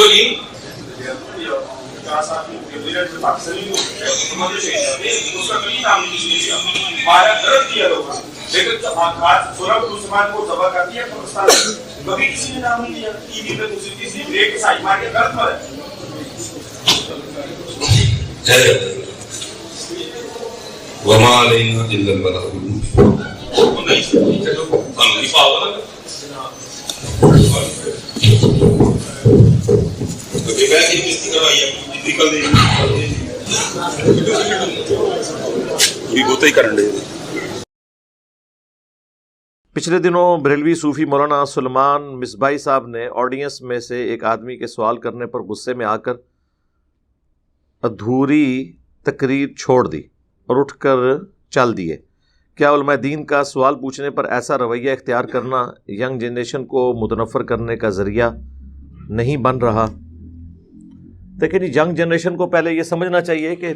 بولیے. وما علینا الا البلاغ المبین. پچھلے دنوں بریلوی صوفی مولانا سلیمان مصباحی صاحب نے آڈینس میں سے ایک آدمی کے سوال کرنے پر غصے میں آ کر ادھوری تقریر چھوڑ دی اور اٹھ کر چل دیے. کیا علماء دین کا سوال پوچھنے پر ایسا رویہ اختیار کرنا ینگ جنریشن کو متنفر کرنے کا ذریعہ نہیں بن رہا؟ دیکھیں جی، ینگ جنریشن کو پہلے یہ سمجھنا چاہیے کہ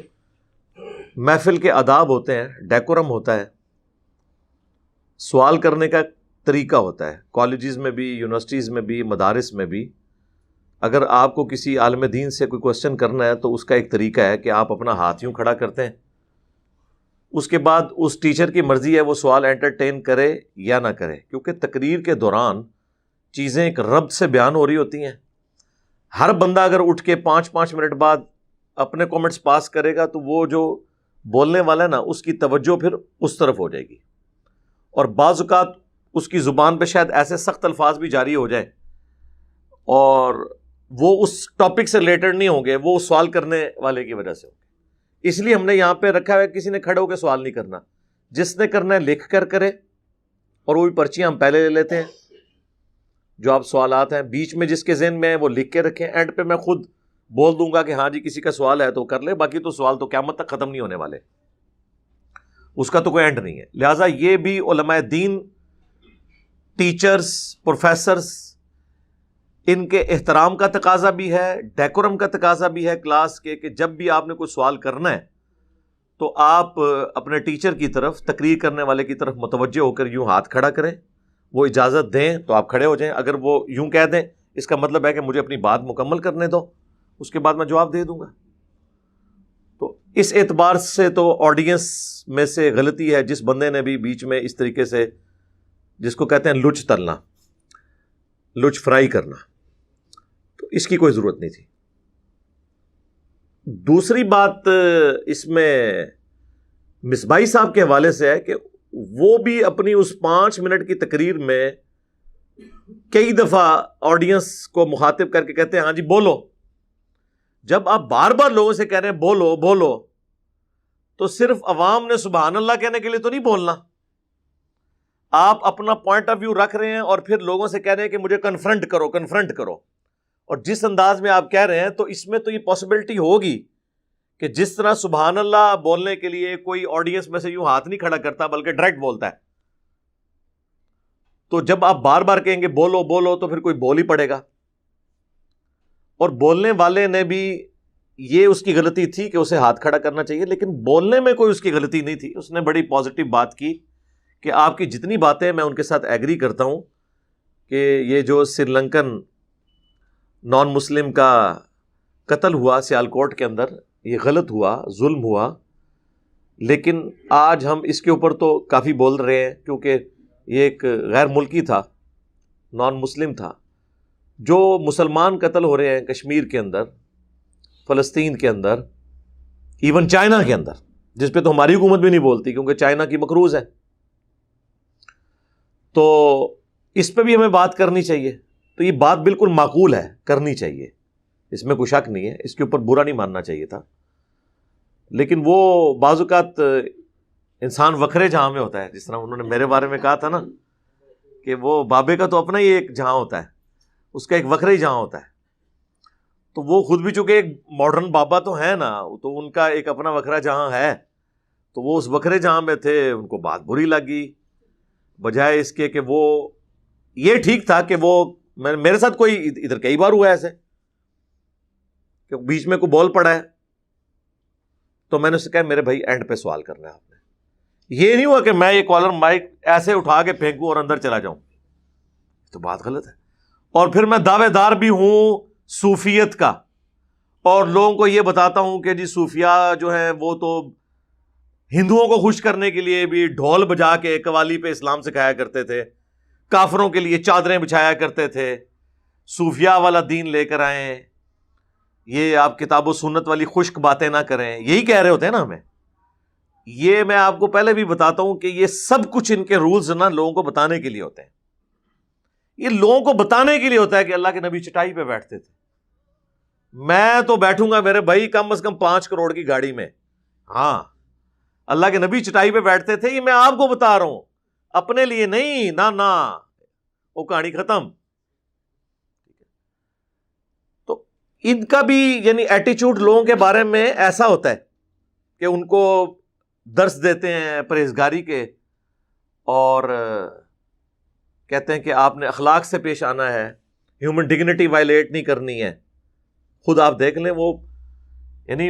محفل کے آداب ہوتے ہیں، ڈیکورم ہوتا ہے، سوال کرنے کا طریقہ ہوتا ہے. کالجز میں بھی، یونیورسٹیز میں بھی، مدارس میں بھی اگر آپ کو کسی عالم دین سے کوئی کوسچن کرنا ہے تو اس کا ایک طریقہ ہے کہ آپ اپنا ہاتھ یوں کھڑا کرتے ہیں. اس کے بعد اس ٹیچر کی مرضی ہے وہ سوال انٹرٹین کرے یا نہ کرے، کیونکہ تقریر کے دوران چیزیں ایک ربط سے بیان ہو رہی ہوتی ہیں. ہر بندہ اگر اٹھ کے 5 منٹ بعد اپنے کومنٹس پاس کرے گا تو وہ جو بولنے والا ہے نا اس کی توجہ پھر اس طرف ہو جائے گی، اور بعض اوقات اس کی زبان پہ شاید ایسے سخت الفاظ بھی جاری ہو جائیں اور وہ اس ٹاپک سے ریلیٹڈ نہیں ہوں گے، وہ سوال کرنے والے کی وجہ سے ہوں گے. اس لیے ہم نے یہاں پہ رکھا ہے کسی نے کھڑے ہو کے سوال نہیں کرنا. جس نے کرنا ہے لکھ کر کرے، اور وہ بھی پرچیاں ہم پہلے لے لیتے ہیں. جو آپ سوالات ہیں بیچ میں جس کے ذہن میں ہے وہ لکھ کے رکھیں، اینڈ پہ میں خود بول دوں گا کہ ہاں جی کسی کا سوال ہے تو کر لے. باقی تو سوال تو قیامت تک ختم نہیں ہونے والے، اس کا تو کوئی اینڈ نہیں ہے. لہٰذا یہ بھی علماء دین، ٹیچرز، پروفیسرز، ان کے احترام کا تقاضا بھی ہے، ڈیکورم کا تقاضا بھی ہے کلاس کے، کہ جب بھی آپ نے کوئی سوال کرنا ہے تو آپ اپنے ٹیچر کی طرف، تقریر کرنے والے کی طرف متوجہ ہو کر یوں ہاتھ کھڑا کریں. وہ اجازت دیں تو آپ کھڑے ہو جائیں. اگر وہ یوں کہہ دیں اس کا مطلب ہے کہ مجھے اپنی بات مکمل کرنے دو، اس کے بعد میں جواب دے دوں گا. تو اس اعتبار سے تو آڈینس میں سے غلطی ہے جس بندے نے بھی بیچ میں اس طریقے سے، جس کو کہتے ہیں لچ تلنا، لچ فرائی کرنا، تو اس کی کوئی ضرورت نہیں تھی. دوسری بات اس میں مصباحی صاحب کے حوالے سے ہے کہ وہ بھی اپنی اس 5 منٹ کی تقریر میں کئی دفعہ آڈینس کو مخاطب کر کے کہتے ہیں ہاں جی بولو. جب آپ بار بار لوگوں سے کہہ رہے ہیں بولو بولو، تو صرف عوام نے سبحان اللہ کہنے کے لیے تو نہیں بولنا. آپ اپنا پوائنٹ آف ویو رکھ رہے ہیں اور پھر لوگوں سے کہہ رہے ہیں کہ مجھے کنفرنٹ کرو. اور جس انداز میں آپ کہہ رہے ہیں تو اس میں تو یہ پاسبلٹی ہوگی کہ جس طرح سبحان اللہ بولنے کے لیے کوئی آڈینس میں سے یوں ہاتھ نہیں کھڑا کرتا بلکہ ڈائریکٹ بولتا ہے. تو جب آپ بار بار کہیں گے بولو بولو تو پھر کوئی بول ہی پڑے گا. اور بولنے والے نے بھی یہ اس کی غلطی تھی کہ اسے ہاتھ کھڑا کرنا چاہیے، لیکن بولنے میں کوئی اس کی غلطی نہیں تھی. اس نے بڑی پازیٹیو بات کی کہ آپ کی جتنی باتیں میں ان کے ساتھ ایگری کرتا ہوں کہ یہ جو سری لنکن نان مسلم کا قتل ہوا سیالکوٹ کے اندر، یہ غلط ہوا، ظلم ہوا، لیکن آج ہم اس کے اوپر تو کافی بول رہے ہیں کیونکہ یہ ایک غیر ملکی تھا، نان مسلم تھا. جو مسلمان قتل ہو رہے ہیں کشمیر کے اندر، فلسطین کے اندر، ایون چائنا کے اندر، جس پہ تو ہماری حکومت بھی نہیں بولتی کیونکہ چائنا کی مقروض ہے، تو اس پہ بھی ہمیں بات کرنی چاہیے. تو یہ بات بالکل معقول ہے، کرنی چاہیے، اس میں کوئی شک نہیں ہے، اس کے اوپر برا نہیں ماننا چاہیے تھا. لیکن وہ بعض اوقات انسان وکھرے جہاں میں ہوتا ہے، جس طرح انہوں نے میرے بارے میں کہا تھا نا کہ وہ بابے کا تو اپنا ہی ایک جہاں ہوتا ہے، اس کا ایک وکھرا ہی جہاں ہوتا ہے. تو وہ خود بھی چونکہ ایک ماڈرن بابا تو ہیں نا، تو ان کا ایک اپنا وکھرا جہاں ہے، تو وہ اس وکھرے جہاں میں تھے، ان کو بات بری لگی، بجائے اس کے کہ وہ یہ ٹھیک تھا کہ وہ میرے ساتھ کوئی ادھر کئی بار ہوا ہے ایسے کہ بیچ میں کوئی بول پڑا ہے تو میں نے اسے کہا میرے بھائی اینڈ پہ سوال کرنا ہے آپ نے. یہ نہیں ہوا کہ میں یہ کالر مائک ایسے اٹھا کے پھینکوں اور اندر چلا جاؤں، تو بات غلط ہے. اور پھر میں دعوے دار بھی ہوں، صوفیت کا، اور لوگوں کو یہ بتاتا ہوں کہ جی صوفیاء جو ہیں وہ تو ہندوؤں کو خوش کرنے کے لیے بھی ڈھول بجا کے قوالی پہ اسلام سکھایا کرتے تھے، کافروں کے لیے چادریں بچھایا کرتے تھے، صوفیاء والا دین لے کر آئیں، یہ آپ کتاب و سنت والی خشک باتیں نہ کریں، یہی کہہ رہے ہوتے ہیں نا ہمیں۔ یہ میں آپ کو پہلے بھی بتاتا ہوں کہ یہ سب کچھ ان کے رولز نا لوگوں کو بتانے کے لیے ہوتے ہیں، یہ لوگوں کو بتانے کے لیے ہوتا ہے کہ اللہ کے نبی چٹائی پہ بیٹھتے تھے، میں تو بیٹھوں گا میرے بھائی کم از کم 5 کروڑ کی گاڑی میں، ہاں اللہ کے نبی چٹائی پہ بیٹھتے تھے، یہ میں آپ کو بتا رہا ہوں، اپنے لیے نہیں، نہ وہ کہانی ختم۔ تو ان کا بھی یعنی ایٹیچیوڈ لوگوں کے بارے میں ایسا ہوتا ہے کہ ان کو درس دیتے ہیں پرہیزگاری کے، اور کہتے ہیں کہ آپ نے اخلاق سے پیش آنا ہے، ہیومن ڈگنیٹی وائلیٹ نہیں کرنی ہے۔ خود آپ دیکھ لیں، وہ یعنی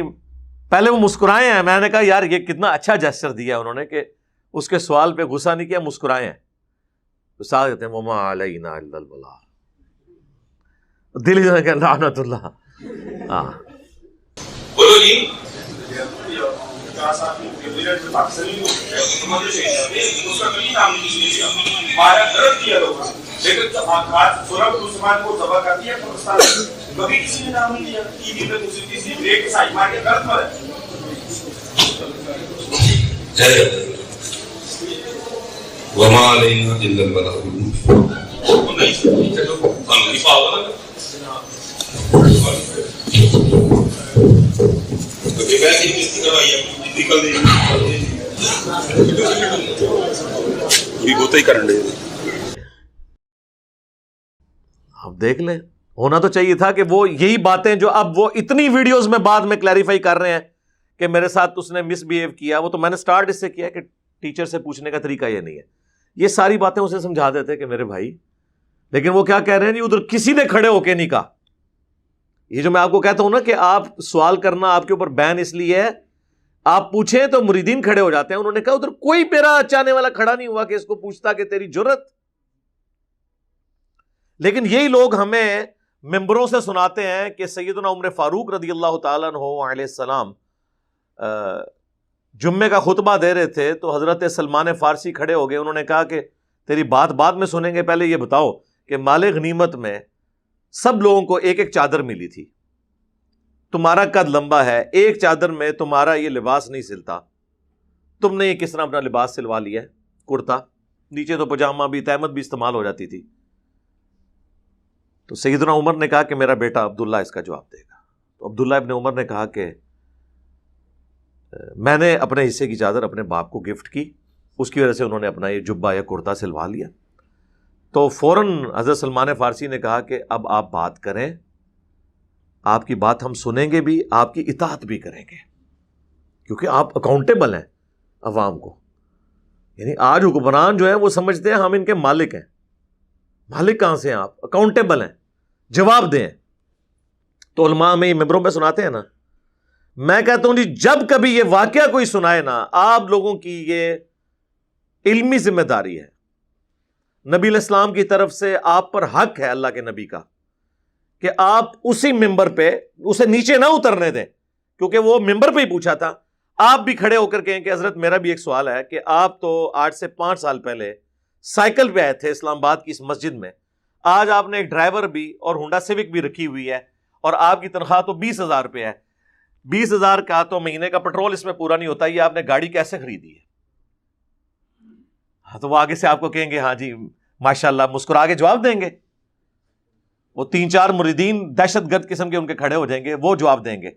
پہلے وہ مسکرائے ہیں، میں نے کہا یار یہ کتنا اچھا جیسچر دیا انہوں نے کہ اس کے سوال پہ غصہ نہیں کیا، مسکرائے ہیں، تو ساتھ کہتے ہیں وما علینا الا البلاغ، دل ہی کہ لعنت اللہ۔ ہاں بولو جی وما علینا الا البلاغ اب دیکھ لیں، ہونا تو چاہیے تھا کہ وہ یہی باتیں جو اب وہ اتنی ویڈیوز میں بعد میں کلیریفائی کر رہے ہیں کہ میرے ساتھ اس نے مس بیہیو کیا، وہ تو میں نے سٹارٹ اس سے کیا کہ ٹیچر سے پوچھنے کا طریقہ یہ نہیں ہے، یہ ساری باتیں اسے سمجھا دیتے کہ میرے بھائی، لیکن وہ کیا کہہ رہے ہیں جی ادھر کسی نے کھڑے ہو کے نہیں کہا۔ یہ جو میں آپ کو کہتا ہوں نا کہ آپ سوال کرنا آپ کے اوپر بین اس لیے ہے، آپ پوچھیں تو مریدین کھڑے ہو جاتے ہیں، انہوں نے کہا ادھر کوئی میرا چاہنے والا کھڑا نہیں ہوا کہ اس کو پوچھتا کہ تیری جرت۔ لیکن یہی لوگ ہمیں ممبروں سے سناتے ہیں کہ سیدنا عمر فاروق رضی اللہ تعالیٰ عنہ علیہ السلام جمعے کا خطبہ دے رہے تھے تو حضرت سلمان فارسی کھڑے ہو گئے، انہوں نے کہا کہ تیری بات بعد میں سنیں گے، پہلے یہ بتاؤ کہ مال غنیمت میں سب لوگوں کو ایک ایک چادر ملی تھی، تمہارا قد لمبا ہے، ایک چادر میں تمہارا یہ لباس نہیں سلتا، تم نے یہ کس طرح اپنا لباس سلوا لیا ہے، کرتا، نیچے تو پجامہ بھی تہمت بھی استعمال ہو جاتی تھی۔ تو سیدنا عمر نے کہا کہ میرا بیٹا عبداللہ اس کا جواب دے گا۔ تو عبداللہ ابن عمر نے کہا کہ میں نے اپنے حصے کی چادر اپنے باپ کو گفٹ کی، اس کی وجہ سے انہوں نے اپنا یہ جبہ یا کرتا سلوا لیا۔ تو فوراً حضرت سلمان فارسی نے کہا کہ اب آپ بات کریں، آپ کی بات ہم سنیں گے بھی، آپ کی اطاعت بھی کریں گے، کیونکہ آپ اکاؤنٹیبل ہیں عوام کو۔ یعنی آج حکمران جو ہیں وہ سمجھتے ہیں ہم ان کے مالک ہیں، مالک کہاں سے ہیں آپ؟ اکاؤنٹیبل ہیں، جواب دیں۔ تو علماء میں یہ ممبروں پہ سناتے ہیں نا، میں کہتا ہوں جی جب کبھی یہ واقعہ کوئی سنائے نا، آپ لوگوں کی یہ علمی ذمہ داری ہے، نبی علیہ السلام کی طرف سے آپ پر حق ہے اللہ کے نبی کا کہ آپ اسی ممبر پہ اسے نیچے نہ اترنے دیں، کیونکہ وہ ممبر پہ ہی پوچھا تھا۔ آپ بھی کھڑے ہو کر کہیں کہ حضرت میرا بھی ایک سوال ہے کہ آپ تو آج سے 5 سال پہلے سائیکل پہ آئے تھے اسلام آباد کی اس مسجد میں، آج آپ نے ایک ڈرائیور بھی اور ہونڈا سیوک بھی رکھی ہوئی ہے، اور آپ کی تنخواہ تو 20,000 روپے ہے، 20,000 کا تو مہینے کا پیٹرول اس میں پورا نہیں ہوتا، یہ آپ نے گاڑی کیسے خریدی ہے؟ تو وہ آگے سے آپ کو کہیں گے ہاں جی ماشاءاللہ، مسکرا کے جواب دیں گے۔ وہ 3-4 مریدین دہشت گرد قسم کے ان کے کھڑے ہو جائیں گے، وہ جواب دیں گے۔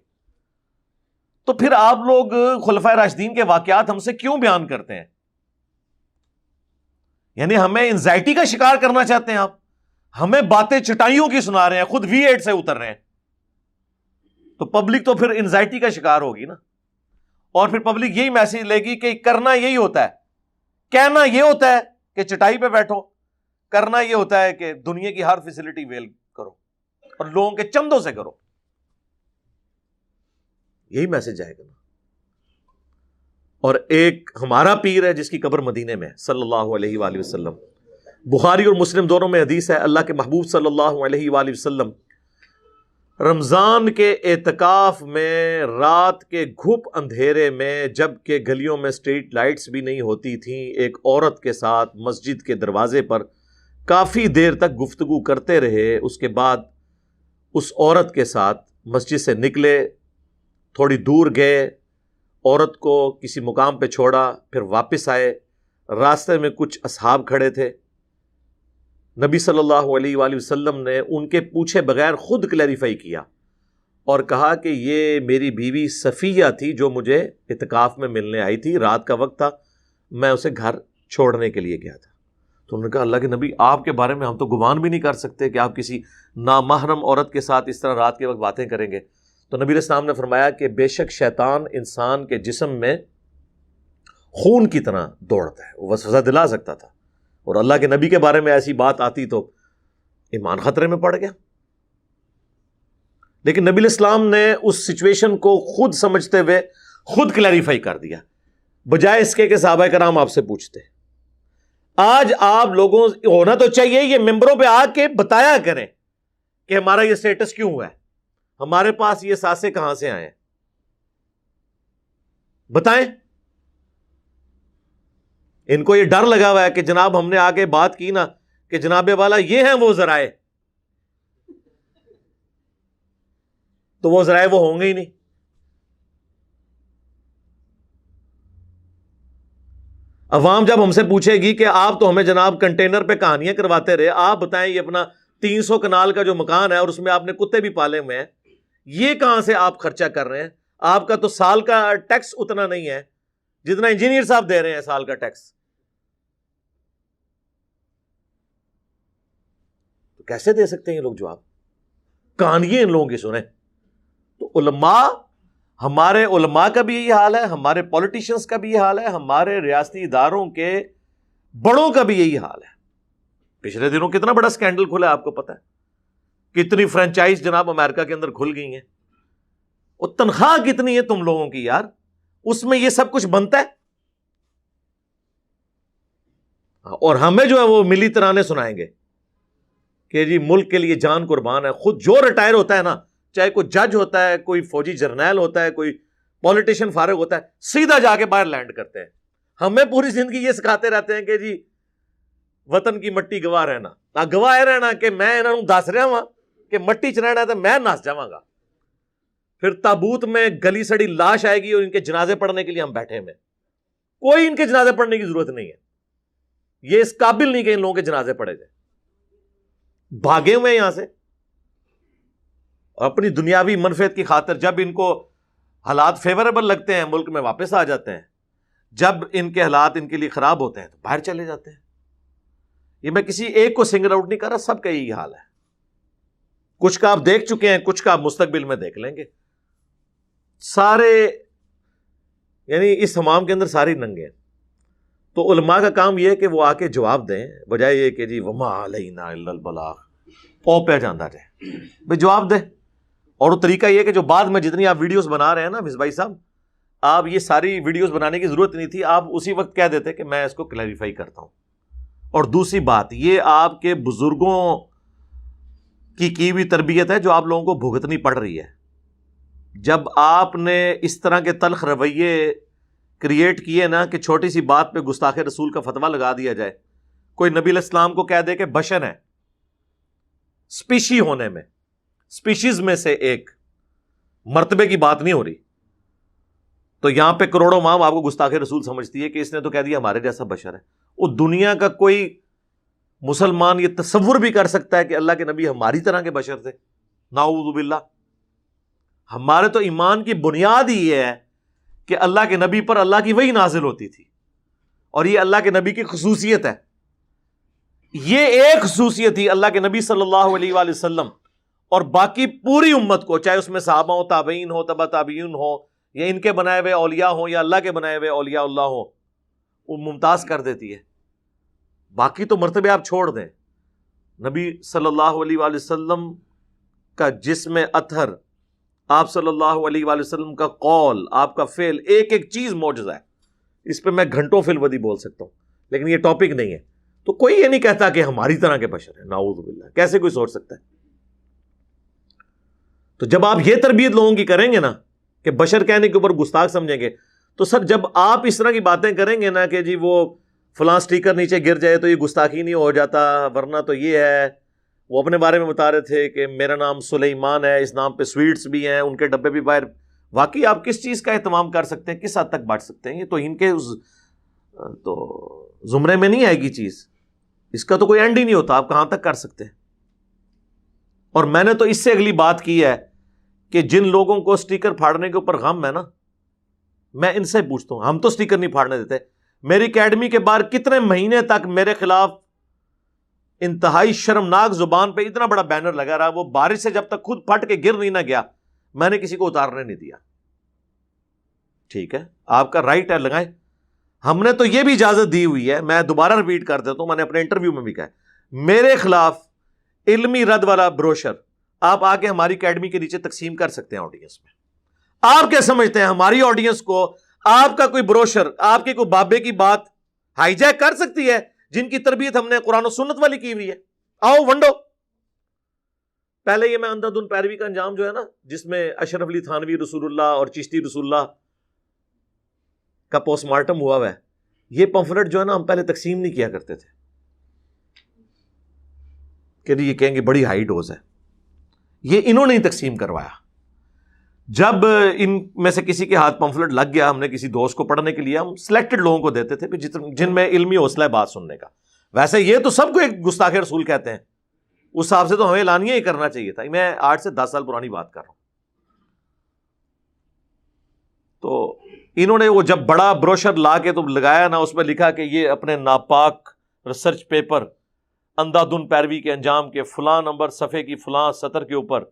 تو پھر آپ لوگ خلفائے راشدین کے واقعات ہم سے کیوں بیان کرتے ہیں؟ یعنی ہمیں انزائٹی کا شکار کرنا چاہتے ہیں آپ؟ ہمیں باتیں چٹائیوں کی سنا رہے ہیں، خود V8 سے اتر رہے ہیں، تو پبلک تو پھر انزائٹی کا شکار ہوگی نا، اور پھر پبلک یہی میسج لے گی کہ کرنا یہی ہوتا ہے، کہنا یہ ہوتا ہے کہ چٹائی پہ بیٹھو، کرنا یہ ہوتا ہے کہ دنیا کی ہر فیسلٹی ویل کرو اور لوگوں کے چندوں سے کرو، یہی میسج آئے گا نا۔ اور ایک ہمارا پیر ہے جس کی قبر مدینے میں ہے صلی اللہ علیہ وآلہ وسلم، بخاری اور مسلم دونوں میں حدیث ہے، اللہ کے محبوب صلی اللہ علیہ وآلہ وسلم رمضان کے اعتکاف میں رات کے گھپ اندھیرے میں جب کہ گلیوں میں اسٹریٹ لائٹس بھی نہیں ہوتی تھیں، ایک عورت کے ساتھ مسجد کے دروازے پر کافی دیر تک گفتگو کرتے رہے۔ اس کے بعد اس عورت کے ساتھ مسجد سے نکلے، تھوڑی دور گئے، عورت کو کسی مقام پہ چھوڑا، پھر واپس آئے۔ راستے میں کچھ اصحاب کھڑے تھے، نبی صلی اللہ علیہ وآلہ وسلم نے ان کے پوچھے بغیر خود کلیریفائی کیا اور کہا کہ یہ میری بیوی صفیہ تھی جو مجھے اعتکاف میں ملنے آئی تھی، رات کا وقت تھا، میں اسے گھر چھوڑنے کے لیے گیا تھا۔ تو انہوں نے کہا اللہ کے نبی، آپ کے بارے میں ہم تو گمان بھی نہیں کر سکتے کہ آپ کسی نامحرم عورت کے ساتھ اس طرح رات کے وقت باتیں کریں گے۔ تو نبی علیہ السلام نے فرمایا کہ بے شک شیطان انسان کے جسم میں خون کی طرح دوڑتا ہے، وہ وسوسہ دلا سکتا تھا، اور اللہ کے نبی کے بارے میں ایسی بات آتی تو ایمان خطرے میں پڑ گیا۔ لیکن نبی علیہ السلام نے اس سچویشن کو خود سمجھتے ہوئے خود کلیریفائی کر دیا، بجائے اس کے کہ صحابہ کرام آپ سے پوچھتے۔ آج آپ لوگوں ہونا تو چاہیے یہ ممبروں پہ آ کے بتایا کریں کہ ہمارا یہ سٹیٹس کیوں ہوا ہے، ہمارے پاس یہ ساسے کہاں سے آئے ہیں، بتائیں۔ ان کو یہ ڈر لگا ہوا ہے کہ جناب ہم نے آگے بات کی نا کہ جناب والا یہ ہیں وہ ذرائع، تو وہ ذرائع وہ ہوں گے ہی نہیں۔ عوام جب ہم سے پوچھے گی کہ آپ تو ہمیں جناب کنٹینر پہ کہانیاں کرواتے رہے، آپ بتائیں یہ اپنا 300 کنال کا جو مکان ہے اور اس میں آپ نے کتے بھی پالے ہوئے ہیں، یہ کہاں سے آپ خرچہ کر رہے ہیں؟ آپ کا تو سال کا ٹیکس اتنا نہیں ہے جتنا انجینئر صاحب دے رہے ہیں سال کا ٹیکس، تو کیسے دے سکتے ہیں یہ لوگ جواب؟ کہانیاں ان لوگوں کی سنیں۔ تو علماء، ہمارے علماء کا بھی یہی حال ہے، ہمارے پولیٹیشنز کا بھی یہ حال ہے، ہمارے ریاستی اداروں کے بڑوں کا بھی یہی حال ہے۔ پچھلے دنوں کتنا بڑا سکینڈل کھلا ہے، آپ کو پتا ہے کتنی فرنچائز جناب امریکہ کے اندر کھل گئی ہیں، اور تنخواہ کتنی ہے تم لوگوں کی یار، اس میں یہ سب کچھ بنتا ہے، اور ہمیں جو ہے وہ ملی ترانے سنائیں گے کہ جی ملک کے لیے جان قربان ہے۔ خود جو ریٹائر ہوتا ہے نا، چاہے کوئی جج ہوتا ہے، کوئی فوجی جرنیل ہوتا ہے، کوئی پولیٹیشین فارغ ہوتا ہے، سیدھا جا کے باہر لینڈ کرتے ہیں۔ ہمیں پوری زندگی یہ سکھاتے رہتے ہیں کہ جی وطن کی مٹی گواہ رہنا، گواہ رہنا کہ میں انہوں دس رہا ہوں کہ مٹی چ رہنا تو میں نس جاواں گا، پھر تابوت میں گلی سڑی لاش آئے گی اور ان کے جنازے پڑھنے کے لیے ہم بیٹھے میں، کوئی ان کے جنازے پڑھنے کی ضرورت نہیں ہے، یہ اس قابل نہیں کہ ان لوگوں کے جنازے پڑھے جائیں، بھاگے ہوئے یہاں سے، اور اپنی دنیاوی منفعت کی خاطر جب ان کو حالات فیوریبل لگتے ہیں ملک میں واپس آ جاتے ہیں، جب ان کے حالات ان کے لیے خراب ہوتے ہیں تو باہر چلے جاتے ہیں۔ یہ میں کسی ایک کو سنگل آؤٹ نہیں کر رہا، سب کا یہی حال ہے۔ کچھ کا آپ دیکھ چکے ہیں، کچھ کا آپ مستقبل میں دیکھ لیں گے، سارے یعنی اس حمام کے اندر ساری ننگے ہیں۔ تو علماء کا کام یہ ہے کہ وہ آ کے جواب دیں، بجائے یہ کہ جی وما علینا الا البلاغ، او پہ جاندہ جائے، بھائی جواب دیں۔ اور وہ طریقہ یہ کہ جو بعد میں جتنی آپ ویڈیوز بنا رہے ہیں نا مصباح صاحب، آپ یہ ساری ویڈیوز بنانے کی ضرورت نہیں تھی، آپ اسی وقت کہہ دیتے کہ میں اس کو کلیریفائی کرتا ہوں۔ اور دوسری بات یہ آپ کے بزرگوں کی ہوئی تربیت ہے جو آپ لوگوں کو بھگتنی پڑ رہی ہے۔ جب آپ نے اس طرح کے تلخ رویے کریٹ کیے نا کہ چھوٹی سی بات پہ گستاخ رسول کا فتویٰ لگا دیا جائے، کوئی نبی علیہ السلام کو کہہ دے کہ بشر ہے، اسپیشی ہونے میں، اسپیشیز میں سے ایک، مرتبے کی بات نہیں ہو رہی، تو یہاں پہ کروڑوں ماں آپ کو گستاخ رسول سمجھتی ہے کہ اس نے تو کہہ دیا ہمارے جیسا بشر ہے۔ وہ دنیا کا کوئی مسلمان یہ تصور بھی کر سکتا ہے کہ اللہ کے نبی ہماری طرح کے بشر تھے؟ نعوذ باللہ۔ ہمارے تو ایمان کی بنیاد ہی یہ ہے کہ اللہ کے نبی پر اللہ کی وحی نازل ہوتی تھی، اور یہ اللہ کے نبی کی خصوصیت ہے۔ یہ ایک خصوصیت تھی اللہ کے نبی صلی اللہ علیہ وآلہ وسلم اور باقی پوری امت کو، چاہے اس میں صحابہ ہو، تابعین ہو، تبع تابعین ہو، یا ان کے بنائے ہوئے اولیاء ہوں یا اللہ کے بنائے ہوئے اولیاء اللہ ہوں، وہ ممتاز کر دیتی ہے۔ باقی تو مرتبے آپ چھوڑ دیں، نبی صلی اللہ علیہ وآلہ وسلم کا جسم اطہر، آپ صلی اللہ علیہ وآلہ وسلم کا قول، آپ کا فعل، ایک ایک چیز معجزہ ہے۔ اس پہ میں گھنٹوں فی الودی بول سکتا ہوں، لیکن یہ ٹاپک نہیں ہے۔ تو کوئی یہ نہیں کہتا کہ ہماری طرح کے بشر ہیں، نعوذ باللہ، کیسے کوئی سوچ سکتا ہے؟ تو جب آپ یہ تربیت لوگوں کی کریں گے نا کہ بشر کہنے کے اوپر گستاخ سمجھیں گے، تو سر جب آپ اس طرح کی باتیں کریں گے نا کہ جی وہ فلاں سٹیکر نیچے گر جائے تو یہ گستاخی نہیں ہو جاتا، ورنہ تو یہ ہے، وہ اپنے بارے میں بتا رہے تھے کہ میرا نام سلیمان ہے، اس نام پہ سویٹس بھی ہیں، ان کے ڈبے بھی باہر، واقعی آپ کس چیز کا اہتمام کر سکتے ہیں، کس حد تک بانٹ سکتے ہیں؟ یہ تو ان کے تو زمرے میں نہیں آئے گی چیز، اس کا تو کوئی اینڈ ہی نہیں ہوتا، آپ کہاں تک کر سکتے ہیں؟ اور میں نے تو اس سے اگلی بات کی ہے کہ جن لوگوں کو سٹیکر پھاڑنے کے اوپر غم ہے نا، میں ان سے پوچھتا ہوں، ہم تو سٹیکر نہیں پھاڑنے دیتے، میری اکیڈمی کے باہر کتنے مہینے تک میرے خلاف انتہائی شرمناک زبان پہ اتنا بڑا بینر لگا رہا، وہ بارش سے جب تک خود پھٹ کے گر نہیں نہ گیا، میں نے کسی کو اتارنے نہیں دیا۔ ٹھیک ہے، آپ کا رائٹ ہے، لگائیں۔ ہم نے تو یہ بھی اجازت دی ہوئی ہے، میں دوبارہ ریپیٹ کر دیتا ہوں، میں نے اپنے انٹرویو میں بھی کہا، میرے خلاف علمی رد والا بروشر آپ آ کے ہماری اکیڈمی کے نیچے تقسیم کر سکتے ہیں آڈینس میں۔ آپ کیا سمجھتے ہیں ہماری آڈینس کو آپ کا کوئی بروشر، آپ کی کوئی بابے کی بات ہائی جیک کر سکتی ہے جن کی تربیت ہم نے قرآن و سنت والی کی ہوئی ہے؟ آؤ ونڈو۔ پہلے یہ میں اندھا دھند پیروی کا انجام جو ہے نا، جس میں اشرف علی تھانوی رسول اللہ اور چشتی رسول اللہ کا پوسٹ مارٹم ہوا ہے، یہ پمفلٹ جو ہے نا ہم پہلے تقسیم نہیں کیا کرتے تھے کہ یہ کہیں گے بڑی ہائی ڈوز ہے، یہ انہوں نے ہی تقسیم کروایا۔ جب ان میں سے کسی کے ہاتھ پمفلٹ لگ گیا، ہم نے کسی دوست کو پڑھنے کے لیے، ہم سلیکٹڈ لوگوں کو دیتے تھے جن میں علمی حوصلہ ہے بات سننے کا۔ ویسے یہ تو سب کو ایک گستاخ رسول کہتے ہیں، اس حساب سے تو ہمیں اعلانیہ ہی کرنا چاہیے تھا۔ میں 8 سے 10 سال پرانی بات کر رہا ہوں۔ تو انہوں نے وہ جب بڑا بروشر لا کے تو لگایا نا، اس میں لکھا کہ یہ اپنے ناپاک ریسرچ پیپر اندھا دھند پیروی کے انجام کے فلاں نمبر صفحے کی فلاں سطر کے اوپر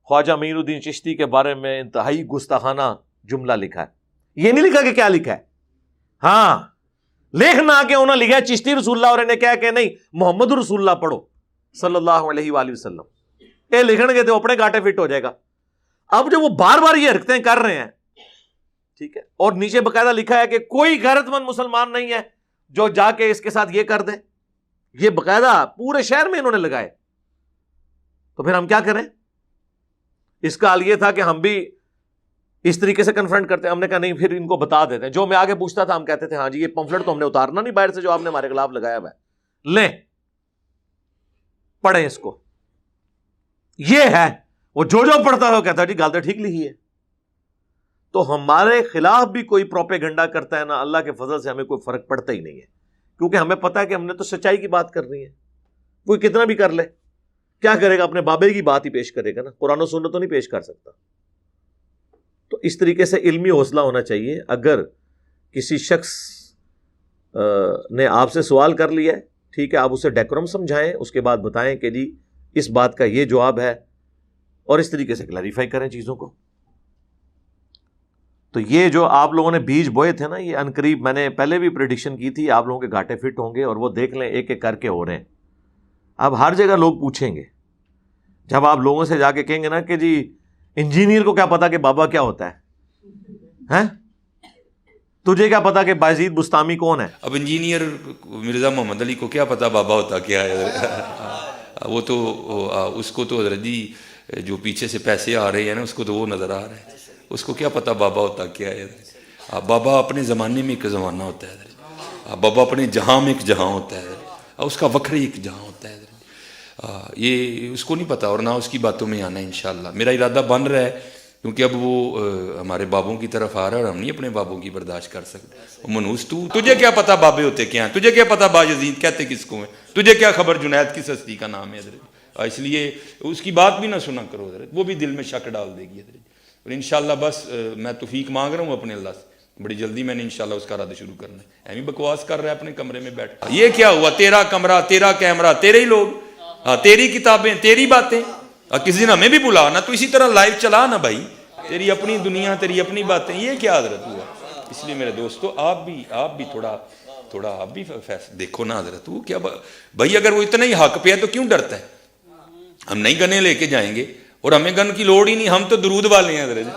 خواجہ معین الدین چشتی کے بارے میں انتہائی گستاخانہ جملہ لکھا ہے۔ یہ نہیں لکھا کہ کیا لکھا ہے، ہاں لکھنا کہ انہوں نے لکھا ہے چشتی رسول اللہ اور انہیں کہا کہ نہیں محمد رسول اللہ پڑھو صلی اللہ علیہ وآلہ وسلم، یہ لکھن گے تو اپنے گاٹے فٹ ہو جائے گا۔ اب جو وہ بار بار یہ حرکتیں کر رہے ہیں، ٹھیک ہے، اور نیچے باقاعدہ لکھا ہے کہ کوئی غیرت مند مسلمان نہیں ہے جو جا کے اس کے ساتھ یہ کر دے، یہ باقاعدہ پورے شہر میں انہوں نے لگائے، تو پھر ہم کیا کریں؟ اس کا حال یہ تھا کہ ہم بھی اس طریقے سے کنفرنٹ کرتے ہیں، ہم نے کہا نہیں پھر ان کو بتا دیتے ہیں۔ جو میں آگے پوچھتا تھا ہم کہتے تھے ہاں جی یہ پمفلٹ تو ہم نے اتارنا نہیں باہر سے جو آپ نے ہمارے خلاف لگایا ہوا ہے، لیں پڑھیں اس کو، یہ ہے وہ جو پڑھتا ہے وہ کہتا ہے جی گل تو ٹھیک لکھی ہے۔ تو ہمارے خلاف بھی کوئی پروپیگنڈا کرتا ہے نا، اللہ کے فضل سے ہمیں کوئی فرق پڑتا ہی نہیں ہے، کیونکہ ہمیں پتا ہے کہ ہم نے تو سچائی کی بات کرنی ہے، کوئی کتنا بھی کر لے کیا کرے گا، اپنے بابے کی بات ہی پیش کرے گا نا، قرآن و سنت تو نہیں پیش کر سکتا۔ تو اس طریقے سے علمی حوصلہ ہونا چاہیے۔ اگر کسی شخص نے آپ سے سوال کر لیا ہے، ٹھیک ہے، آپ اسے ڈیکورم سمجھائیں، اس کے بعد بتائیں کہ جی اس بات کا یہ جواب ہے، اور اس طریقے سے کلیریفائی کریں چیزوں کو۔ تو یہ جو آپ لوگوں نے بیج بوئے تھے نا، یہ عنقریب میں نے پہلے بھی پریڈکشن کی تھی، آپ لوگوں کے گھاٹے فٹ ہوں گے، اور وہ دیکھ لیں ایک ایک کر کے ہو رہے ہیں۔ اب ہر جگہ لوگ پوچھیں گے، جب آپ لوگوں سے جا کے کہیں گے نا کہ جی انجینئر کو کیا پتا کہ بابا کیا ہوتا ہے، تجھے کیا پتا کہ بایزید بستامی کون ہے؟ اب انجینئر مرزا محمد علی کو کیا پتا بابا ہوتا کیا ہے؟ وہ تو اس کو تو حضرت جی جو پیچھے سے پیسے آ رہے ہیں نا، اس کو تو وہ نظر آ رہا ہے، اس کو کیا پتا بابا ہوتا کیا ہے؟ بابا اپنے زمانے میں ایک زمانہ ہوتا ہے، بابا اپنے جہاں میں ایک جہاں ہوتا ہے، اس کا وکھری ایک جہاں ہوتا ہے، یہ اس کو نہیں پتا، اور نہ اس کی باتوں میں آنا ہے انشاءاللہ۔ میرا ارادہ بن رہا ہے، کیونکہ اب وہ ہمارے بابوں کی طرف آ رہا ہے اور ہم نہیں اپنے بابوں کی برداشت کر سکتے۔ منوس تجھے کیا پتا بابے ہوتے کیا ہیں، تجھے کیا پتا باجزید کہتے کس کو ہیں، تجھے کیا خبر جنید کس ہستی کا نام ہے حضرت، اس لیے اس کی بات بھی نہ سنا کرو حضرت، وہ بھی دل میں شک ڈال دے گی حضرت۔ اور انشاءاللہ بس میں توفیق مانگ رہا ہوں اپنے اللہ سے، بڑی جلدی میں نے انشاءاللہ اس کا رد شروع کرنا ہے۔ ایمی بکواس کر رہا ہے اپنے کمرے میں بیٹھ، یہ کیا ہوا، تیرا کمرہ، تیرا کیمرہ، تیرے ہی لوگ، تیری کتابیں، تیری باتیں، کسی دن ہمیں بھی بلا نا، تو اسی طرح لائیو چلا نا بھائی، تیری اپنی دنیا، تیری اپنی باتیں، یہ کیا حضرت ہوا؟ اس لیے میرے دوستو آپ بھی تھوڑا آپ بھی فیصلہ دیکھو نا حضرت، وہ کیا بھائی، اگر وہ اتنا ہی حق پہ ہے تو کیوں ڈرتا ہے؟ ہم نہیں گنے لے کے جائیں گے، اور ہمیں گن کی لوڑ ہی نہیں، ہم تو درود والے ہیں حضرت،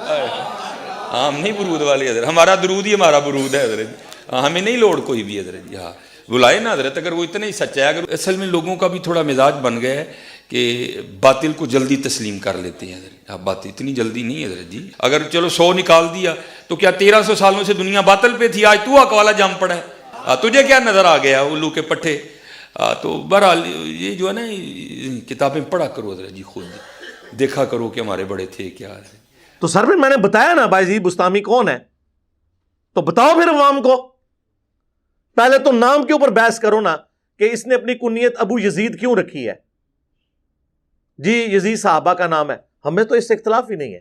ہم نہیں برود والے حضرت، ہمارا درود ہی ہمارا برود ہے حضرت، ہمیں نہیں لوڑ کوئی بھی حضرت، بلائے نا حضرت، اگر وہ اتنا ہی سچا ہے۔ اگر اصل میں لوگوں کا بھی تھوڑا مزاج بن گیا ہے کہ باطل کو جلدی تسلیم کر لیتے ہیں حضرت. اب بات اتنی جلدی نہیں حضرت جی. اگر چلو 100 نکال دیا تو کیا 1300 سالوں سے دنیا باطل پہ تھی, آج تو حق والا جم پڑا ہے, تجھے کیا نظر آ گیا الو کے پٹھے. تو بہرحال یہ جو ہے نا کتابیں پڑھا کرو حضرت جی, خود دیکھا کرو کہ ہمارے بڑے تھے کیا. تو سر پھر میں نے بتایا نا بایزید بستامی کون ہے, تو بتاؤ پھر عوام کو. پہلے تو نام کے اوپر بحث کرو نا کہ اس نے اپنی کنیت ابو یزید کیوں رکھی ہے. جی یزید صحابہ کا نام ہے, ہمیں تو اس سے اختلاف ہی نہیں ہے.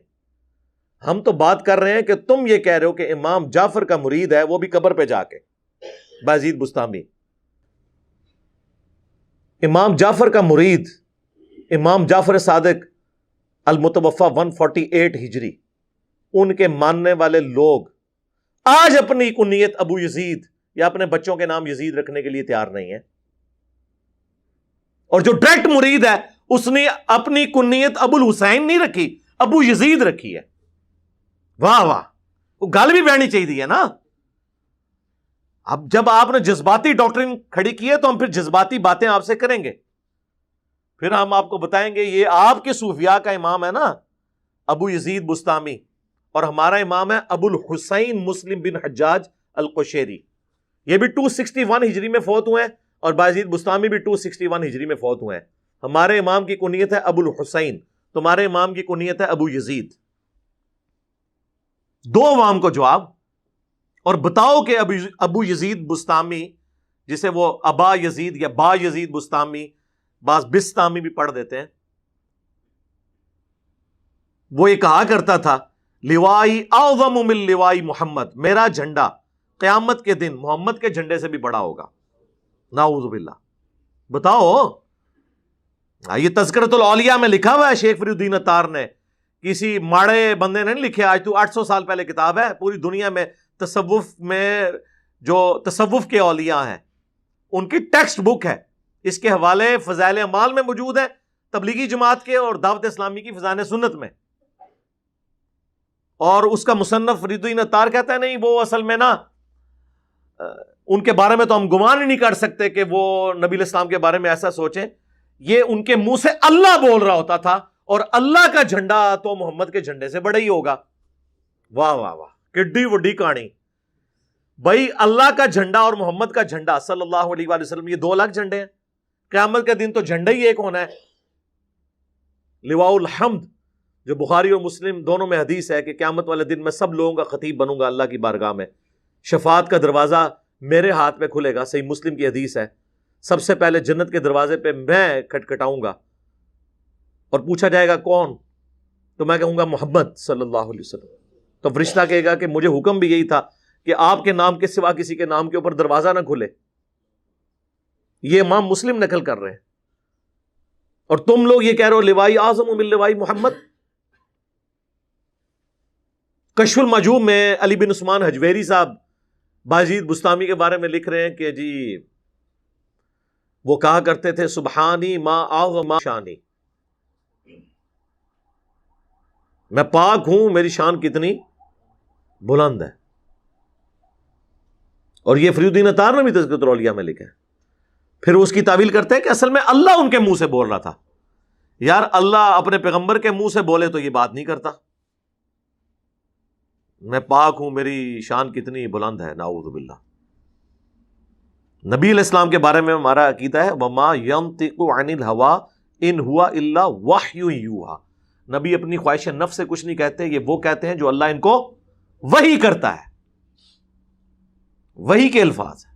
ہم تو بات کر رہے ہیں کہ تم یہ کہہ رہے ہو کہ امام جعفر کا مرید ہے, وہ بھی قبر پہ جا کے. بایزید بستامی امام جعفر کا مرید, امام جعفر صادق المتوفا 148 ہجری, ان کے ماننے والے لوگ آج اپنی کنیت ابو یزید یا اپنے بچوں کے نام یزید رکھنے کے لیے تیار نہیں ہے. اور جو ڈائریکٹ مرید ہے اس نے اپنی کنیت ابو الحسین نہیں رکھی, ابو یزید رکھی ہے. واہ واہ, وہ گل بھی بہنی چاہیے نا. اب جب آپ نے جذباتی ڈاکٹرن کھڑی کی ہے تو ہم پھر جذباتی باتیں آپ سے کریں گے. پھر ہم آپ کو بتائیں گے یہ آپ کے صوفیاء کا امام ہے نا ابو یزید بستامی, اور ہمارا امام ہے ابو الحسین مسلم بن حجاج القشیری. یہ بھی 261 ہجری میں فوت ہوئے ہیں, اور بایزید بستامی بھی 261 ہجری میں فوت ہوئے ہیں. ہمارے امام کی کنیت ہے ابو الحسین, تمہارے امام کی کنیت ہے ابو یزید. دو عوام کو جواب, اور بتاؤ کہ ابو یزید بستامی, جسے وہ ابا یزید یا با یزید بستامی, بعض بستامی بھی پڑھ دیتے ہیں, وہ یہ کہا کرتا تھا لوائی اعظم من لوائی محمد, میرا جھنڈا قیامت کے دن محمد کے جھنڈے سے بھی بڑا ہوگا. نعوذ باللہ. بتاؤ, یہ تذکرۃ الاولیاء میں لکھا ہوا ہے, شیخ فری الدین اتار نے, کسی ماڑے بندے نے نہیں لکھے. آج تو 800 سال پہلے کتاب ہے. پوری دنیا میں تصوف میں جو تصوف کے اولیاء ہیں ان کی ٹیکسٹ بک ہے. اس کے حوالے فضائل اعمال میں موجود ہیں, تبلیغی جماعت کے اور دعوت اسلامی کی فضائل سنت میں. اور اس کا مصنف فرید الدین اتار کہتا ہے نہیں, وہ اصل میں نا ان کے بارے میں تو ہم گمان ہی نہیں کر سکتے کہ وہ نبی علیہ السلام کے بارے میں ایسا سوچیں. یہ ان کے منہ سے اللہ بول رہا ہوتا تھا, اور اللہ کا جھنڈا تو محمد کے جھنڈے سے بڑا ہی ہوگا. واہ واہ واہ, کڈی وڈی کہانی. بھائی اللہ کا جھنڈا اور محمد کا جھنڈا صلی اللہ علیہ وآلہ وسلم, یہ 2 الگ جھنڈے ہیں. قیامت کے دن تو جھنڈا ہی ایک ہونا ہے. لواء الحمد جو بخاری اور مسلم دونوں میں حدیث ہے کہ قیامت والے دن میں سب لوگوں کا خطیب بنوں گا اللہ کی بارگاہ میں. شفاعت کا دروازہ میرے ہاتھ میں کھلے گا, صحیح مسلم کی حدیث ہے. سب سے پہلے جنت کے دروازے پہ میں کھٹکھٹاؤں گا, اور پوچھا جائے گا کون, تو میں کہوں گا محمد صلی اللہ علیہ وسلم. تو فرشتہ کہے گا کہ مجھے حکم بھی یہی تھا کہ آپ کے نام کے سوا کسی کے نام کے اوپر دروازہ نہ کھلے. یہ امام مسلم نقل کر رہے ہیں, اور تم لوگ یہ کہہ رہے ہو لوائی اعظم من لوائی محمد. کشف المحجوب میں علی بن عثمان حجویری صاحب بایزید بستامی کے بارے میں لکھ رہے ہیں کہ جی وہ کہا کرتے تھے سبحانی ما اعظم شانی, میں پاک ہوں, میری شان کتنی بلند ہے. اور یہ فری الدین اتار نے بھی تذکرۃ الاولیاء میں لکھا ہے. پھر اس کی تعویل کرتے ہیں کہ اصل میں اللہ ان کے منہ سے بول رہا تھا. یار اللہ اپنے پیغمبر کے منہ سے بولے تو یہ بات نہیں کرتا, میں پاک ہوں, میری شان کتنی بلند ہے. نعوذ باللہ. نبی علیہ السلام کے بارے میں ہمارا عقیدہ ہے وما ينطق عن الهوى ان هو الا وحی یوحى, نبی اپنی خواہش نفس سے کچھ نہیں کہتے, یہ وہ کہتے ہیں جو اللہ ان کو وحی کرتا ہے. وحی کے الفاظ ہیں.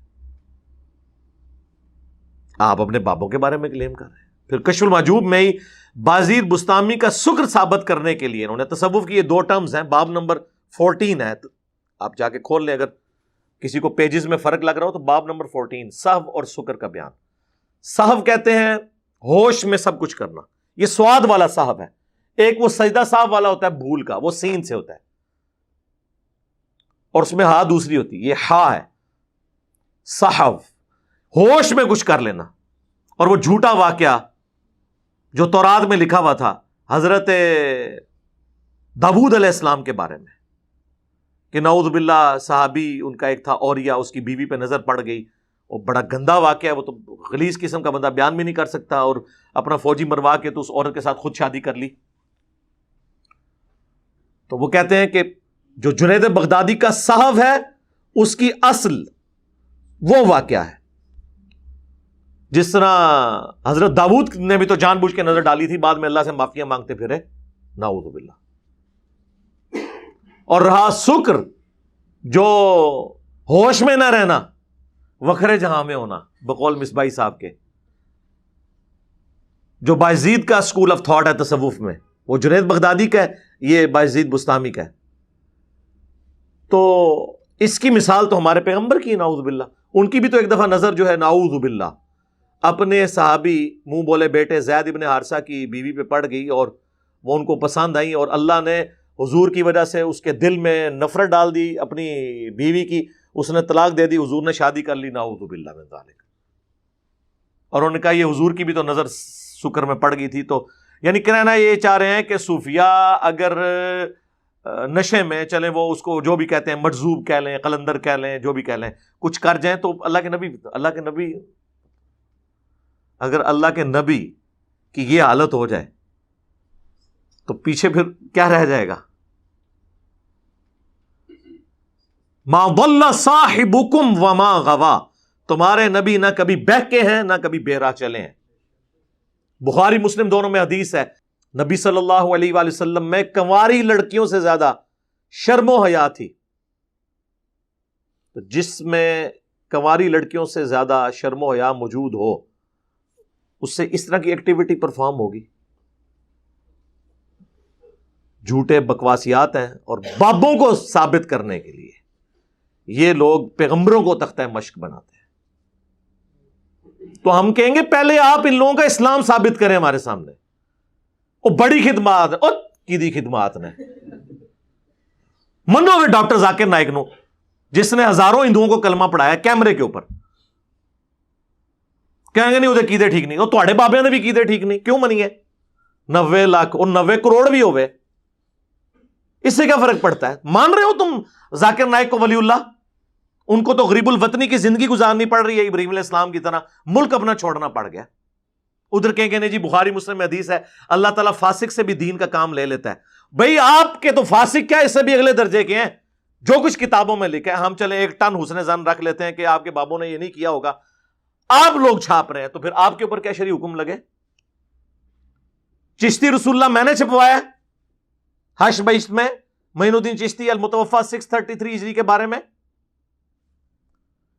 آپ اپنے بابوں کے بارے میں کلیم کر رہے ہیں. پھر کشف المحجوب میں ہی بایزید بستامی کا شکر ثابت کرنے کے لیے انہوں نے تصوف کی یہ 2 ٹرمز ہیں, باب نمبر 14 ہے, آپ جا کے کھول لیں, اگر کسی کو پیجز میں فرق لگ رہا ہو تو باب نمبر 14 سہو اور شکر کا بیان. سہو کہتے ہیں ہوش میں سب کچھ کرنا, یہ سواد والا سہو ہے. ایک وہ سجدہ سہو والا ہوتا ہے بھول کا, وہ سین سے ہوتا ہے, اور اس میں ہا دوسری ہوتی ہے, یہ ہا ہے. سہو ہوش میں کچھ کر لینا. اور وہ جھوٹا واقعہ جو تورات میں لکھا ہوا تھا حضرت داؤد علیہ السلام کے بارے میں کہ نعوذ باللہ صحابی ان کا ایک تھا اوریا, اس کی بیوی پہ نظر پڑ گئی وہ بڑا گندا واقعہ ہے، وہ تو غلیظ قسم کا بندہ بیان بھی نہیں کر سکتا، اور اپنا فوجی مروا کے تو اس عورت کے ساتھ خود شادی کر لی۔ تو وہ کہتے ہیں کہ جو جنید بغدادی کا صحف ہے اس کی اصل وہ واقعہ ہے، جس طرح حضرت داؤد نے بھی تو جان بوجھ کے نظر ڈالی تھی، بعد میں اللہ سے معافیاں مانگتے پھرے، نعوذ باللہ۔ اور رہا شکر، جو ہوش میں نہ رہنا، وکھرے جہاں میں ہونا، بقول مصباحی صاحب کے، جو بایزید کا اسکول آف تھاٹ ہے تصوف میں، وہ جنید بغدادی کا ہے، یہ بایزید بستامی کا ہے۔ تو اس کی مثال تو ہمارے پیغمبر کی، نعوذ باللہ۔ ان کی بھی تو ایک دفعہ نظر جو ہے نعوذ باللہ اپنے صحابی منہ بولے بیٹے زید ابن حارثہ کی بیوی پہ پڑ گئی، اور وہ ان کو پسند آئی، اور اللہ نے حضور کی وجہ سے اس کے دل میں نفرت ڈال دی اپنی بیوی کی، اس نے طلاق دے دی، حضور نے شادی کر لی، نعوذ باللہ من ذالک۔ اور انہوں نے کہا یہ حضور کی بھی تو نظر شکر میں پڑ گئی تھی۔ تو یعنی کہنا یہ چاہ رہے ہیں کہ صوفیاء اگر نشے میں چلیں، وہ اس کو جو بھی کہتے ہیں مجذوب کہہ لیں، قلندر کہہ لیں، جو بھی کہہ لیں، کچھ کر جائیں، تو اللہ کے نبی اگر اللہ کے نبی کی یہ حالت ہو جائے تو پیچھے پھر کیا رہ جائے گا؟ ما ضل صاحبکم وما غوا، تمہارے نبی نہ کبھی بہکے ہیں نہ کبھی بے راہ چلے ہیں۔ بخاری مسلم دونوں میں حدیث ہے، نبی صلی اللہ علیہ وآلہ وسلم میں کنواری لڑکیوں سے زیادہ شرم و حیا تھی۔ تو جس میں کنواری لڑکیوں سے زیادہ شرم و حیا موجود ہو، اس سے اس طرح کی ایکٹیویٹی پرفارم ہوگی۔ جھوٹے بکواسیات ہیں، اور بابوں کو ثابت کرنے کے لیے یہ لوگ پیغمبروں کو تختہ مشق بناتے ہیں۔ تو ہم کہیں گے پہلے آپ ان لوگوں کا اسلام ثابت کریں ہمارے سامنے۔ وہ بڑی خدمات کی دی خدمات نے منو ہوئے ڈاکٹر ذاکر نائک نو، جس نے ہزاروں ہندوؤں کو کلمہ پڑھایا کیمرے کے اوپر، کہیں گے نہیں وہ قیدے ٹھیک نہیں، وہ تھوڑے بابے نے بھی قیدے ٹھیک نہیں، کیوں منی ہے؟ 90 لاکھ اور 90 کروڑ بھی ہوئے، اس سے کیا فرق پڑتا ہے؟ مان رہے ہو تم ذاکر نائک کو ولی اللہ؟ ان کو تو غریب الوطنی کی زندگی گزارنی پڑ رہی ہے، ابراہیم علیہ السلام کی طرح ملک اپنا چھوڑنا پڑ گیا۔ ادھر کہیں کہ نہیں جی بخاری مسلم میں حدیث ہے اللہ تعالیٰ فاسق سے بھی دین کا کام لے لیتا ہے۔ بھئی آپ کے تو فاسق کیا، اس سے بھی اگلے درجے کے ہیں، جو کچھ کتابوں میں لکھا ہے۔ ہم چلیں 1 ٹن حسن ظن رکھ لیتے ہیں کہ آپ کے بابوں نے یہ نہیں کیا ہوگا، آپ لوگ چھاپ رہے ہیں، تو پھر آپ کے اوپر کیا شرعی حکم لگے؟ چشتی رسول اللہ میں نے چھپوایا حش بیشت میں، معین الدین چشتی المتوفا 633 ہجری کے بارے میں۔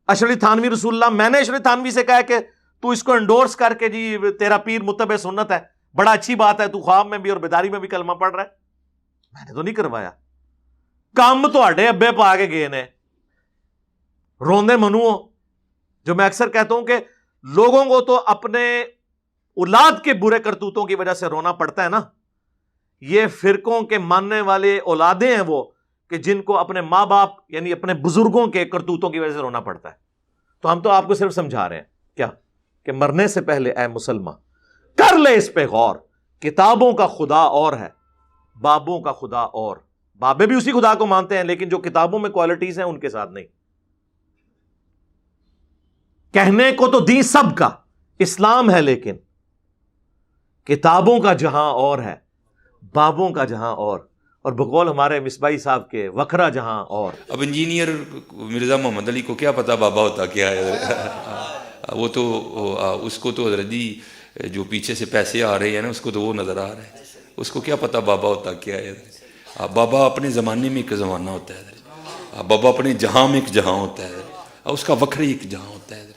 اشرف تھانوی رسول اللہ، میں نے اشرف تھانوی سے کہا کہ تو اس کو انڈورس کر کے جی تیرا پیر متبع سنت ہے، بڑا اچھی بات ہے، تو خواب میں بھی اور بیداری میں بھی کلمہ پڑھ رہا ہے۔ میں نے تو نہیں کروایا، کام تو اڈے ابے پا کے گئے نے، روندے منو۔ جو میں اکثر کہتا ہوں کہ لوگوں کو تو اپنے اولاد کے برے کرتوتوں کی وجہ سے رونا پڑتا ہے نا، یہ فرقوں کے ماننے والے اولادیں ہیں وہ کہ جن کو اپنے ماں باپ یعنی اپنے بزرگوں کے کرتوتوں کی وجہ سے رونا پڑتا ہے۔ تو ہم تو آپ کو صرف سمجھا رہے ہیں کیا کہ مرنے سے پہلے اے مسلمان کر لے اس پہ غور، کتابوں کا خدا اور ہے، بابوں کا خدا اور، بابے بھی اسی خدا کو مانتے ہیں لیکن جو کتابوں میں کوالٹیز ہیں ان کے ساتھ نہیں۔ کہنے کو تو دین سب کا اسلام ہے، لیکن کتابوں کا جہاں اور ہے، بابوں کا جہاں اور بقول ہمارے مصباحی صاحب کے وکھرا جہاں اور۔ اب انجینئر مرزا محمد علی کو کیا پتا بابا ہوتا کیا ہے؟ وہ تو اس کو تو حضرت جی جو پیچھے سے پیسے آ رہے ہیں نا، اس کو تو وہ نظر آ رہا ہے، اس کو کیا پتا بابا ہوتا کیا ہے؟ بابا اپنے زمانے میں ایک زمانہ ہوتا ہے، بابا اپنے جہاں میں ایک جہاں ہوتا ہے، اس کا وکھری ایک جہاں ہوتا ہے۔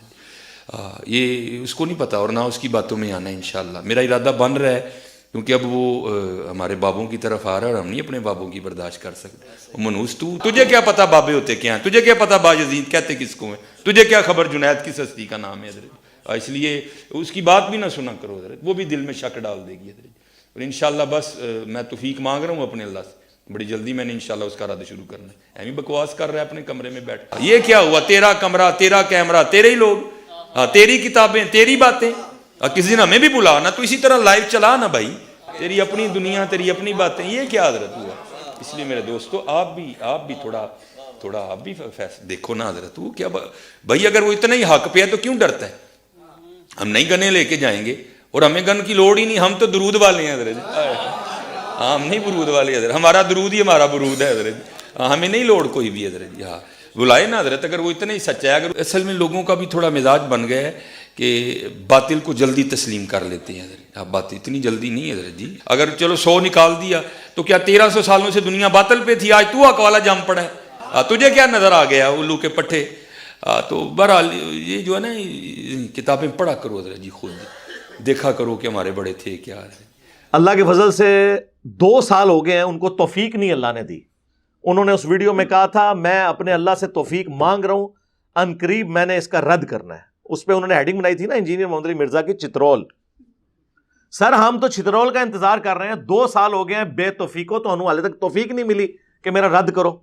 یہ اس کو نہیں پتا اور نہ اس کی باتوں میں آنا ہے انشاءاللہ۔ میرا ارادہ بن رہا ہے کیونکہ اب وہ ہمارے بابوں کی طرف آ رہا ہے اور ہم نہیں اپنے بابوں کی برداشت کر سکتے۔ منوس تجھے کیا پتا بابے ہوتے کیا ہیں؟ تجھے کیا پتا باجزید کہتے کس کو ہیں؟ تجھے کیا خبر جنید کس ہستی کا نام ہے حضرت؟ اس لیے اس کی بات بھی نہ سنا کرو حضرت، وہ بھی دل میں شک ڈال دے گی حضرت۔ اور انشاءاللہ بس میں توفیق مانگ رہا ہوں اپنے اللہ سے، بڑی جلدی میں نے انشاءاللہ اس کا رد شروع کرنا ہے۔ ایمی بکواس کر رہا ہے اپنے کمرے میں بیٹھ، یہ کیا ہوا؟ تیرا کمرہ، تیرا کیمرہ، تیرے ہی لوگ، تیری کتابیں، تیری باتیں، کسی دن ہمیں بھی بلا نا، تو اسی طرح لائیو چلا نا بھائی، تیری اپنی دنیا، تیری اپنی باتیں، یہ کیا حضرت ہوا؟ اس لیے میرے دوستو آپ بھی تھوڑا تھوڑا آپ بھی دیکھو نا حضرت, وہ کیا بھائی اگر وہ اتنا ہی حق پہ ہے تو کیوں ڈرتا ہے؟ ہم نہیں گنے لے کے جائیں گے, اور ہمیں گن کی لوڑ ہی نہیں, ہم تو درود والے ہیں حضرت. ہاں ہم نہیں برود والے حضرت, ہمارا درود ہی ہمارا برود ہے حضرت, ہمیں نہیں لوڑ کوئی بھی حضرت. ہاں بلائے نا حضرت, اگر وہ اتنا ہی سچا ہے. اگر اصل میں لوگوں کا بھی تھوڑا مزاج بن گیا ہے کہ باطل کو جلدی تسلیم کر لیتے ہیں حضرت. اب بات اتنی جلدی نہیں حضرت جی, اگر چلو 100 نکال دیا تو کیا 1300 سالوں سے دنیا باطل پہ تھی, آج تو حق والا جم پڑا ہے, تجھے کیا نظر آ گیا الو کے پٹھے. تو بہرحال یہ جو ہے نا کتابیں پڑھا کرو حضرت جی, خود دیکھا کرو کہ ہمارے بڑے تھے کیا. اللہ کے فضل سے 2 سال ہو گئے ہیں, ان کو توفیق نہیں اللہ نے دی. انہوں نے اس ویڈیو میں کہا تھا میں اپنے اللہ سے توفیق مانگ رہا ہوں, ان قریب میں نے اس کا رد کرنا ہے. اس پہ انہوں نے ہیڈنگ بنائی تھی نا انجینئر محمد علی مرزا کی چترول. سر ہم تو چترول کا انتظار کر رہے ہیں, 2 سال ہو گئے ہیں بے توفیقوں, تو انہوں حالے تک توفیق نہیں ملی کہ میرا رد کرو.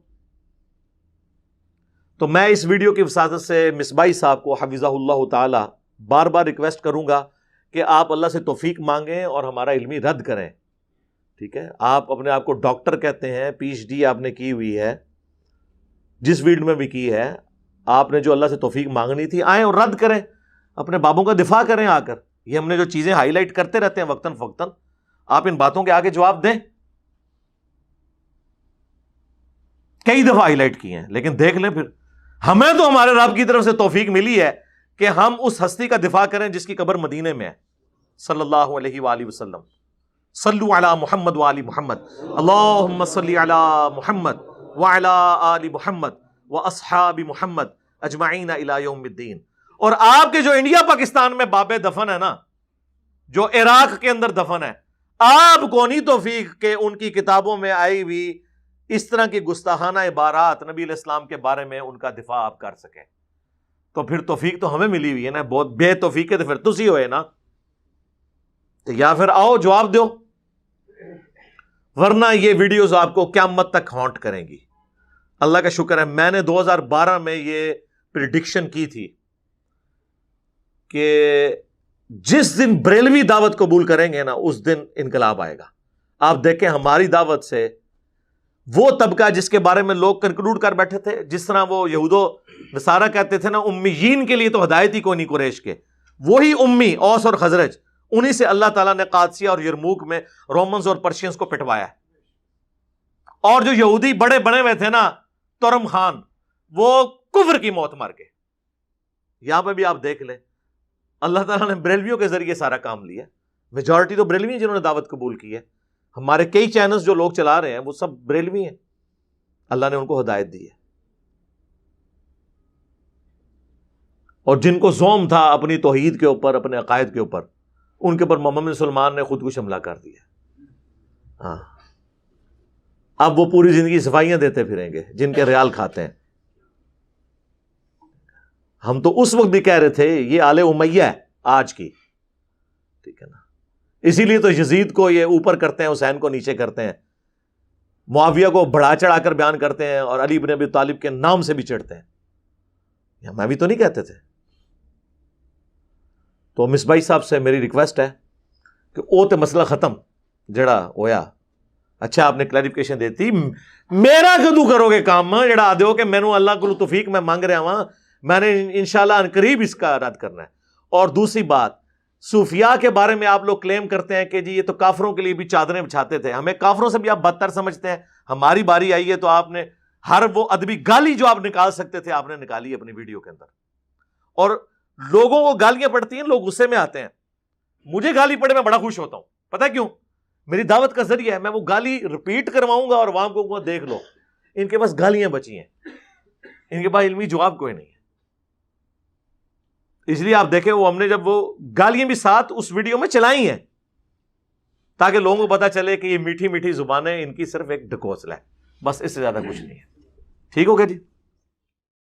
تو میں اس ویڈیو کی وساطت سے مصباحی صاحب کو حفظہ اللہ تعالی بار بار ریکویسٹ کروں گا کہ آپ اللہ سے توفیق مانگیں اور ہمارا علمی رد کریں. ٹھیک ہے, آپ اپنے آپ کو ڈاکٹر کہتے ہیں, PhD آپ نے کی ہوئی ہے, جس فیلڈ میں بھی کی ہے, آپ نے جو اللہ سے توفیق مانگنی تھی آئیں اور رد کریں, اپنے بابوں کا دفاع کریں آ کر. یہ ہم نے جو چیزیں ہائی لائٹ کرتے رہتے ہیں وقتاً فوقتاً, آپ ان باتوں کے آگے جواب دیں. کئی دفعہ ہائی لائٹ کی ہیں, لیکن دیکھ لیں پھر. ہمیں تو ہمارے رب کی طرف سے توفیق ملی ہے کہ ہم اس ہستی کا دفاع کریں جس کی قبر مدینے میں ہے, صلی اللہ علیہ وآلہ وسلم. صلو علی محمد وآل محمد, اللہم صلی علی محمد وعلی آل محمد واصحاب محمد اجمعین الی یوم الدین. اور آپ کے جو انڈیا پاکستان میں باب دفن ہے نا, جو عراق کے اندر دفن ہے, آپ کو نہیں توفیق کہ ان کی کتابوں میں آئی ہوئی اس طرح کی گستاخانہ عبارات نبی علیہ السلام کے بارے میں ان کا دفاع آپ کر سکیں. تو پھر توفیق تو ہمیں ملی ہوئی ہے نا, بہت بے توفیق ہے تو پھر تسی ہوئے نا. یا پھر آؤ جواب دو, ورنہ یہ ویڈیوز آپ کو قیامت تک ہانٹ کریں گی. اللہ کا شکر ہے میں نے 2012 میں یہ پریڈکشن کی تھی کہ جس دن بریلوی دعوت قبول کریں گے نا اس دن انقلاب آئے گا. آپ دیکھیں ہماری دعوت سے وہ طبقہ جس کے بارے میں لوگ کنکلوڈ کر بیٹھے تھے, جس طرح وہ یہود و نصارہ کہتے تھے نا امیین کے لیے تو ہدایت ہی کوئی نہیں قریش کے, وہی امی اوس اور خزرج, انہی سے اللہ تعالیٰ نے قادسیہ اور یرموک میں رومنز اور پرشینز کو پٹوایا ہے. اور جو یہودی بڑے بنے ہوئے تھے نا ترم خان, وہ کفر کی موت مر گئے. یہاں پہ بھی آپ دیکھ لیں اللہ تعالیٰ نے بریلویوں کے ذریعے سارا کام لیا. میجورٹی تو بریلوی ہیں جنہوں نے دعوت قبول کی ہے. ہمارے کئی چینلز جو لوگ چلا رہے ہیں وہ سب بریلوی ہیں, اللہ نے ان کو ہدایت دی ہے. اور جن کو زوم تھا اپنی توحید کے اوپر, اپنے عقائد کے اوپر, ان کے اوپر محمد بن سلمان نے خود کو حملہ کر دیا. ہاں اب وہ پوری زندگی صفائیاں دیتے پھریں گے جن کے ریال کھاتے ہیں. ہم تو اس وقت بھی کہہ رہے تھے یہ آل امیہ ہے آج کی, ٹھیک ہے نا. اسی لیے تو یزید کو یہ اوپر کرتے ہیں, حسین کو نیچے کرتے ہیں, معاویہ کو بڑھا چڑھا کر بیان کرتے ہیں, اور علی بن ابی طالب کے نام سے بھی چڑھتے ہیں. ہمیں بھی تو نہیں کہتے تھے. تو مصباحی صاحب سے میری ریکویسٹ ہے کہ او تے مسئلہ ختم جڑا ہویا. اچھا آپ نے کلیریفیکیشن دیتی, میرا کدو کرو گے کام جڑا آدھے ہو کہ مینوں اللہ کو توفیق میں مانگ رہا ہوں, میں نے انشاءاللہ عنقریب اس کا رد کرنا ہے. اور دوسری بات, صوفیاء کے بارے میں آپ لوگ کلیم کرتے ہیں کہ جی یہ تو کافروں کے لیے بھی چادریں بچھاتے تھے, ہمیں کافروں سے بھی آپ بدتر سمجھتے ہیں. ہماری باری آئی ہے تو آپ نے ہر وہ ادبی گالی جو آپ نکال سکتے تھے آپ نے نکالی اپنی ویڈیو کے اندر. اور لوگوں کو گالیاں پڑتی ہیں, لوگ غصے میں آتے ہیں. مجھے گالی پڑے میں بڑا خوش ہوتا ہوں, پتہ کیوں؟ میری دعوت کا ذریعہ ہے, میں وہ گالی رپیٹ کرواؤں گا اور وہاں کو دیکھ لو ان کے پاس گالیاں بچی ہیں, ان کے پاس علمی جواب کوئی نہیں ہے. اس لیے آپ دیکھیں وہ ہم نے جب وہ گالیاں بھی ساتھ اس ویڈیو میں چلائی ہیں تاکہ لوگوں کو پتا چلے کہ یہ میٹھی میٹھی زبانیں ان کی صرف ایک ڈھکوسلا ہے, بس اس سے زیادہ کچھ نہیں ہے. ٹھیک ہو گیا جی.